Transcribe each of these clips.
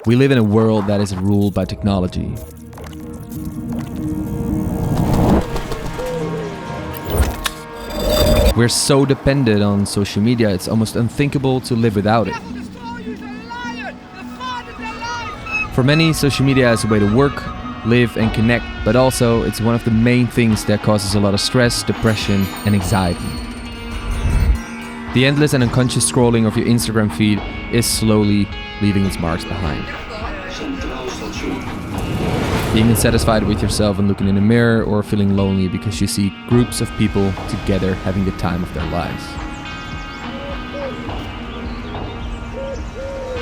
We live in a world that is ruled by technology. We're so dependent on social media, it's almost unthinkable to live without it. For many, social media is a way to work, live and connect, but also it's one of the main things that causes a lot of stress, depression and anxiety. The endless and unconscious scrolling of your Instagram feed is slowly leaving its marks behind. Being dissatisfied with yourself and looking in the mirror, or feeling lonely because you see groups of people together having the time of their lives.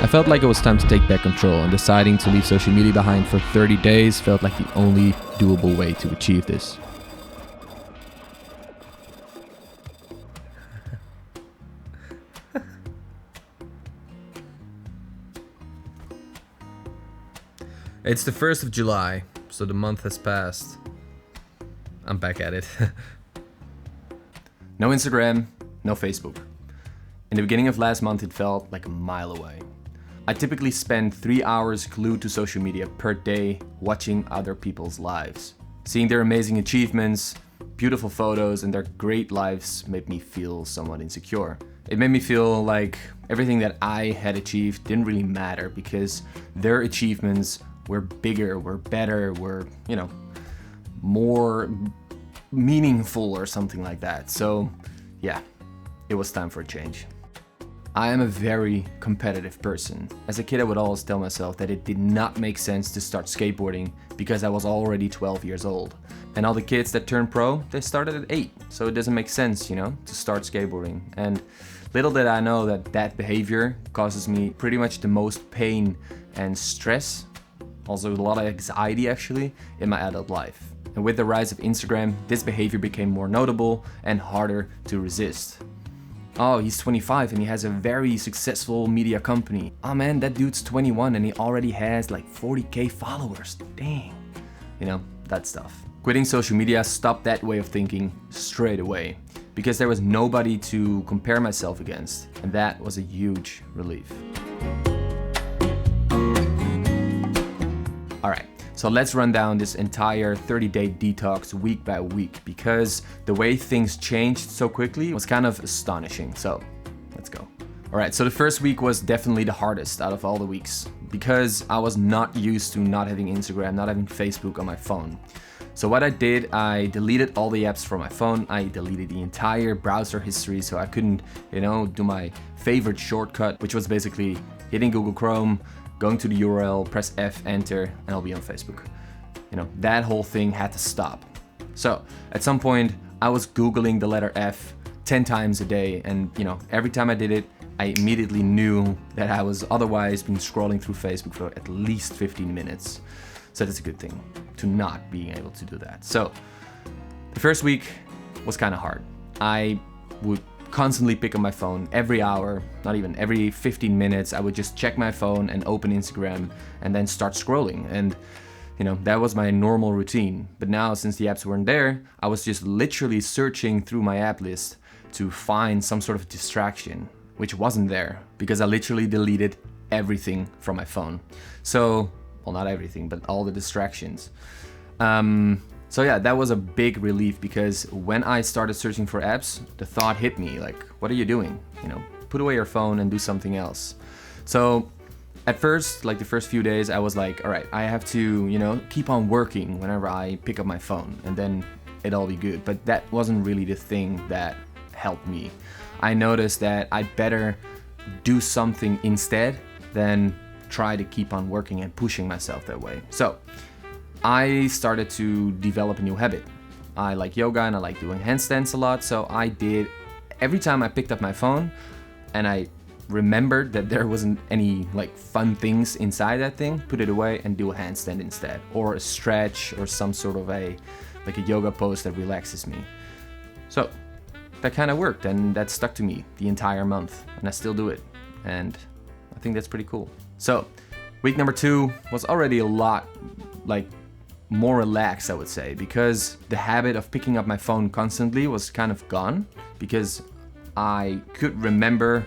I felt like it was time to take back control, and deciding to leave social media behind for 30 days felt like the only doable way to achieve this. It's the 1st of July, so the month has passed. I'm back at it. No Instagram, no Facebook. In the beginning of last month, it felt like a mile away. I typically spend 3 hours glued to social media per day watching other people's lives. Seeing their amazing achievements, beautiful photos, and their great lives made me feel somewhat insecure. It made me feel like everything that I had achieved didn't really matter because their achievements were bigger, were better, were, more meaningful or something like that. So yeah, it was time for a change. I am a very competitive person. As a kid, I would always tell myself that it did not make sense to start skateboarding because I was already 12 years old. And all the kids that turn pro, they started at 8. So it doesn't make sense, to start skateboarding. And little did I know that behavior causes me pretty much the most pain and stress, also a lot of anxiety actually, in my adult life. And with the rise of Instagram, this behavior became more notable and harder to resist. Oh, he's 25 and he has a very successful media company. Oh man, that dude's 21 and he already has like 40k followers. Dang. That stuff. Quitting social media stopped that way of thinking straight away because there was nobody to compare myself against, and that was a huge relief. Alright, so let's run down this entire 30-day detox week by week because the way things changed so quickly was kind of astonishing. So let's go. Alright, so the first week was definitely the hardest out of all the weeks because I was not used to not having Instagram, not having Facebook on my phone. So what I did, I deleted all the apps from my phone. I deleted the entire browser history so I couldn't, do my favorite shortcut, which was basically hitting Google Chrome, going to the URL, press F, enter, and I'll be on Facebook. That whole thing had to stop. So at some point, I was Googling the letter F 10 times a day, and every time I did it, I immediately knew that I was otherwise been scrolling through Facebook for at least 15 minutes. So that's a good thing, to not being able to do that. So the first week was kind of hard. I would constantly pick up my phone every hour, not even every 15 minutes. I would just check my phone and open Instagram and then start scrolling. And that was my normal routine. But now, since the apps weren't there, I was just literally searching through my app list to find some sort of distraction, which wasn't there because I literally deleted everything from my phone. So, well, not everything, but all the distractions. So yeah, that was a big relief because when I started searching for apps, the thought hit me like, what are you doing? Put away your phone and do something else. So at first, like the first few days, I was like, all right, I have to, keep on working whenever I pick up my phone and then it'll be good. But that wasn't really the thing that helped me. I noticed that I better do something instead than try to keep on working and pushing myself that way. So I started to develop a new habit. I like yoga and I like doing handstands a lot. So I did, every time I picked up my phone and I remembered that there wasn't any like fun things inside that thing, put it away and do a handstand instead, or a stretch or some sort of a yoga pose that relaxes me. So that kind of worked and that stuck to me the entire month and I still do it. And I think that's pretty cool. So week number 2 was already a lot more relaxed, I would say, because the habit of picking up my phone constantly was kind of gone because I could remember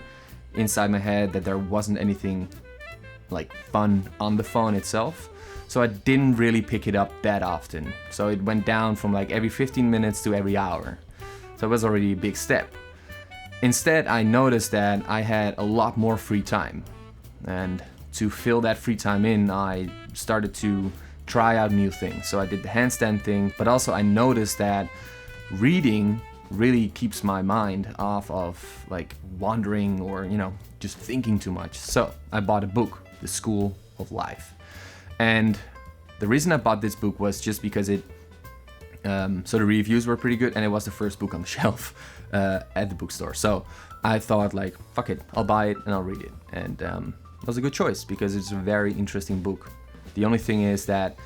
inside my head that there wasn't anything like fun on the phone itself. So I didn't really pick it up that often. So it went down from like every 15 minutes to every hour. So it was already a big step. Instead, I noticed that I had a lot more free time. And to fill that free time in, I started to try out new things. So I did the handstand thing, but also I noticed that reading really keeps my mind off of like wandering or, just thinking too much. So I bought a book, The School of Life. And the reason I bought this book was just because it, so the reviews were pretty good and it was the first book on the shelf at the bookstore. So I thought like, fuck it, I'll buy it and I'll read it. And it was a good choice because it's a very interesting book. The only thing is that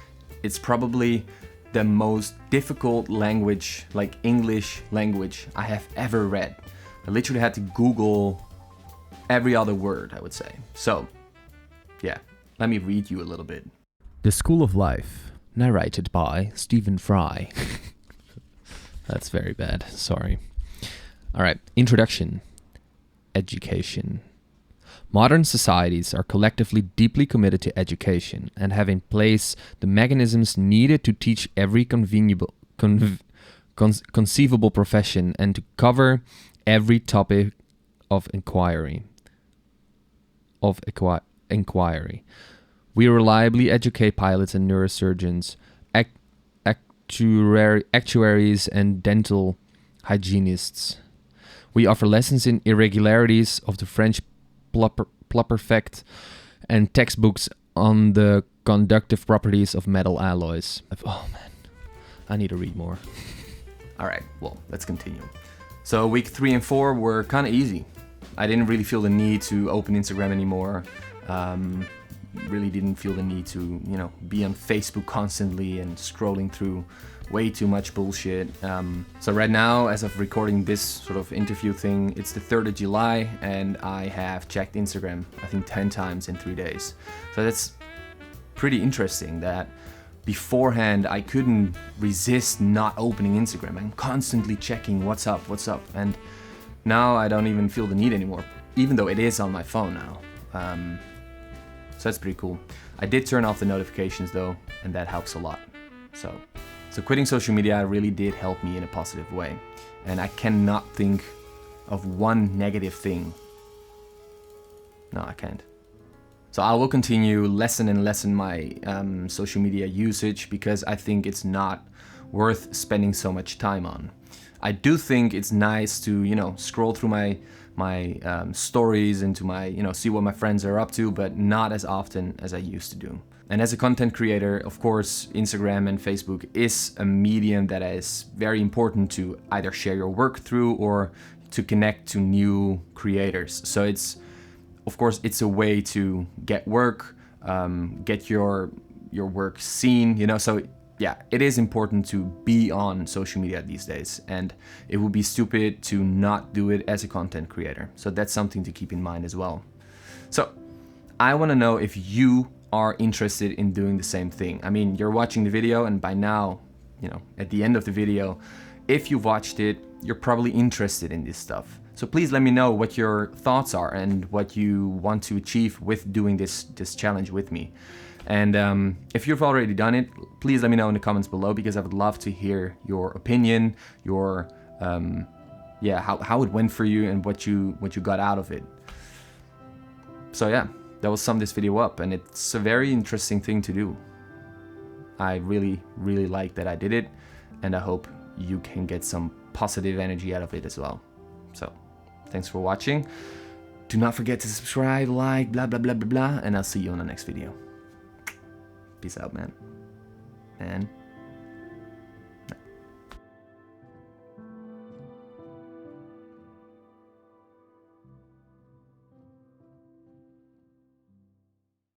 it's probably the most difficult language, like English language, I have ever read. I literally had to Google every other word, I would say. So, yeah, let me read you a little bit. The School of Life, narrated by Stephen Fry. That's very bad, sorry. All right, introduction. Education. Modern societies are collectively deeply committed to education and have in place the mechanisms needed to teach every conceivable profession and to cover every topic of inquiry. We reliably educate pilots and neurosurgeons, actuaries and dental hygienists. We offer lessons in irregularities of the French pluperfect and textbooks on the conductive properties of metal alloys. Oh man, I need to read more. All right, well, let's continue. So week 3 and 4 were kind of easy. I didn't really feel the need to open Instagram anymore. Really didn't feel the need to, be on Facebook constantly and scrolling through way too much bullshit. So right now, as of recording this sort of interview thing, it's the 3rd of July and I have checked Instagram, I think 10 times in 3 days. So that's pretty interesting that beforehand I couldn't resist not opening Instagram. I'm constantly checking what's up. And now I don't even feel the need anymore, even though it is on my phone now. So that's pretty cool. I did turn off the notifications though, and that helps a lot. So quitting social media really did help me in a positive way. And I cannot think of one negative thing. No, I can't. So I will continue lessen my social media usage because I think it's not worth spending so much time on. I do think it's nice to, scroll through my stories and to see what my friends are up to, but not as often as I used to do. And as a content creator, of course, Instagram and Facebook is a medium that is very important to either share your work through or to connect to new creators. So it's a way to get work, get your work seen, so yeah, it is important to be on social media these days, and it would be stupid to not do it as a content creator. So that's something to keep in mind as well. So I want to know if you are interested in doing the same thing. I mean, you're watching the video and by now, at the end of the video, if you've watched it, you're probably interested in this stuff. So please let me know what your thoughts are and what you want to achieve with doing this challenge with me. And if you've already done it, please let me know in the comments below because I would love to hear your opinion, your how it went for you and what you got out of it. So yeah, that will sum this video up, and it's a very interesting thing to do. I really like that I did it, and I hope you can get some positive energy out of it as well. So thanks for watching. Do not forget to subscribe, like, blah blah blah blah blah, and I'll see you on the next video. Peace out, man.